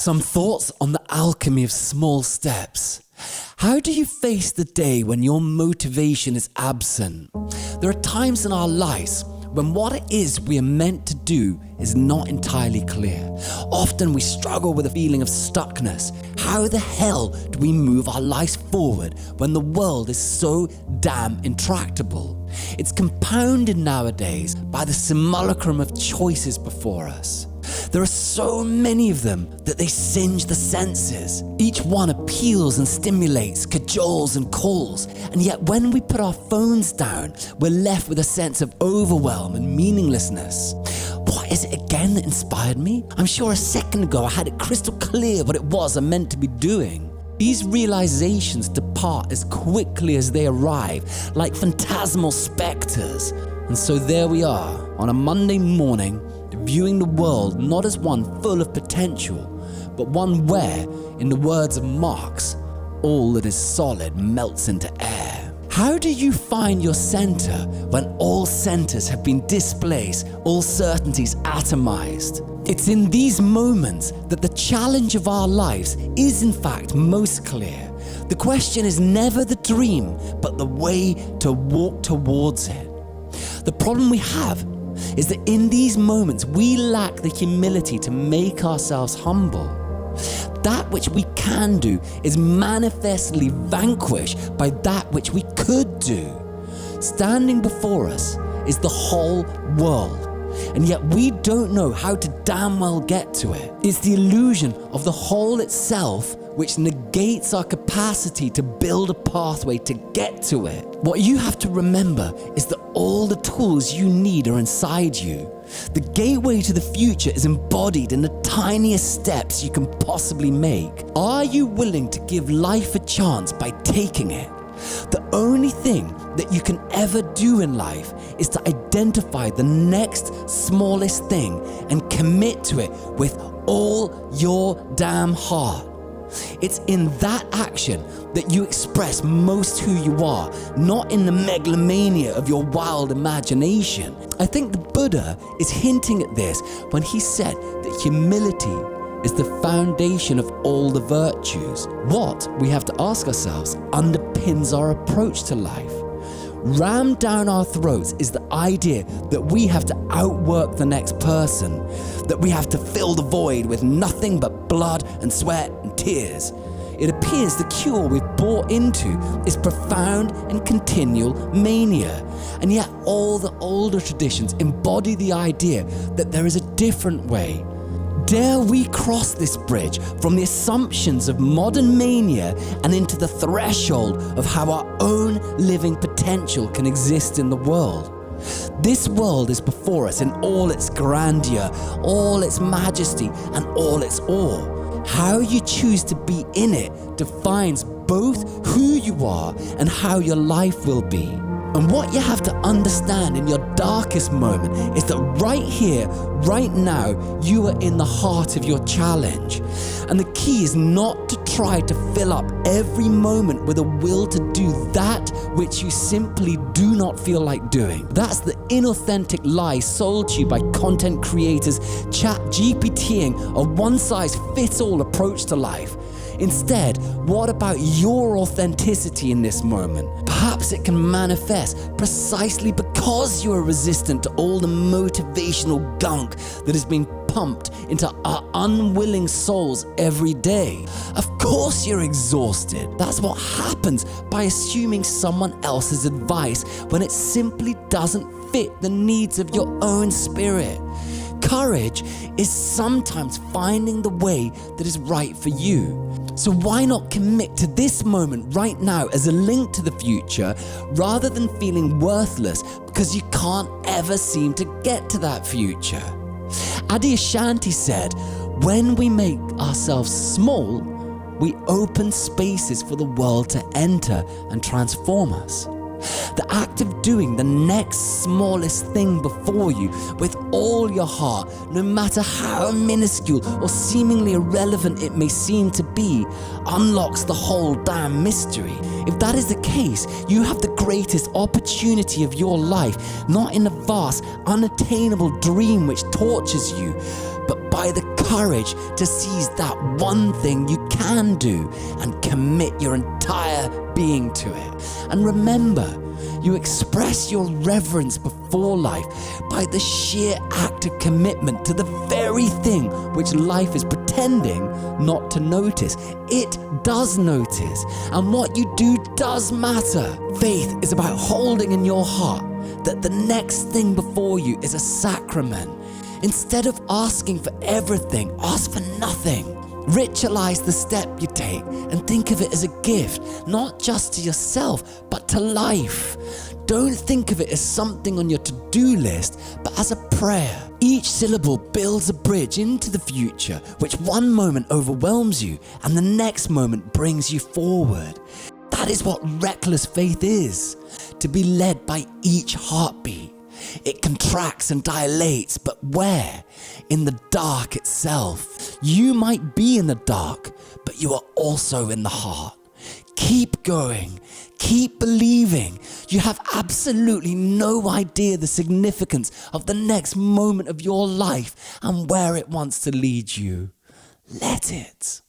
Some thoughts on the alchemy of small steps. How do you face the day when your motivation is absent? There are times in our lives when what it is we are meant to do is not entirely clear. Often we struggle with a feeling of stuckness. How the hell do we move our lives forward when the world is so damn intractable? It's compounded nowadays by the simulacrum of choices before us. There are so many of them that they singe the senses. Each one appeals and stimulates, cajoles and calls, and yet when we put our phones down, we're left with a sense of overwhelm and meaninglessness. What is it again that inspired me? I'm sure a second ago I had it crystal clear what it was I meant to be doing. These realizations depart as quickly as they arrive, like phantasmal specters. And so there we are, on a Monday morning, viewing the world not as one full of potential, but one where, in the words of Marx, all that is solid melts into air. How do you find your center when all centers have been displaced, all certainties atomized? It's in these moments that the challenge of our lives is in fact most clear. The question is never the dream, but the way to walk towards it. The problem we have is that in these moments we lack the humility to make ourselves humble. That which we can do is manifestly vanquished by that which we could do. Standing before us is the whole world, and yet we don't know how to damn well get to it. It's the illusion of the whole itself which negates our capacity to build a pathway to get to it. What you have to remember is that all the tools you need are inside you. The gateway to the future is embodied in the tiniest steps you can possibly make. Are you willing to give life a chance by taking it? The only thing that you can ever do in life is to identify the next smallest thing and commit to it with all your damn heart. It's in that action that you express most who you are, not in the megalomania of your wild imagination. I think the Buddha is hinting at this when he said that humility is the foundation of all the virtues. What, we have to ask ourselves, underpins our approach to life? Rammed down our throats is the idea that we have to outwork the next person, that we have to fill the void with nothing but blood and sweat and tears. It appears the cure we've bought into is profound and continual mania, and yet all the older traditions embody the idea that there is a different way. Dare we cross this bridge from the assumptions of modern mania and into the threshold of how our own living potential can exist in the world? This world is before us in all its grandeur, all its majesty, and all its awe. How you choose to be in it defines both who you are and how your life will be. And what you have to understand in your darkest moment is that right here, right now, you are in the heart of your challenge. And the key is not to try to fill up every moment with a will to do that which you simply do not feel like doing. That's the inauthentic lie sold to you by content creators ChatGPTing a one-size-fits-all approach to life. Instead, what about your authenticity in this moment? Perhaps it can manifest precisely because you are resistant to all the motivational gunk that is being pumped into our unwilling souls every day. Of course you're exhausted. That's what happens by assuming someone else's advice when it simply doesn't fit the needs of your own spirit. Courage is sometimes finding the way that is right for you. So why not commit to this moment right now as a link to the future rather than feeling worthless because you can't ever seem to get to that future? Adi Ashanti said, when we make ourselves small, we open spaces for the world to enter and transform us. The act of doing the next smallest thing before you with all your heart, no matter how minuscule or seemingly irrelevant it may seem to be, unlocks the whole damn mystery. If that is the case, you have the greatest opportunity of your life, not in a vast, unattainable dream which tortures you, but by the courage to seize that one thing you can do and commit your entire being to it. And remember, you express your reverence before life by the sheer act of commitment to the very thing which life is pretending not to notice. It does notice, and what you do does matter. Faith is about holding in your heart that the next thing before you is a sacrament. Instead of asking for everything, ask for nothing. Ritualize the step you take and think of it as a gift, not just to yourself, but to life. Don't think of it as something on your to-do list, but as a prayer. Each syllable builds a bridge into the future, which one moment overwhelms you and the next moment brings you forward. That is what reckless faith is, to be led by each heartbeat. It contracts and dilates, but where? In the dark itself. You might be in the dark, but you are also in the heart. Keep going. Keep believing. You have absolutely no idea the significance of the next moment of your life and where it wants to lead you. Let it.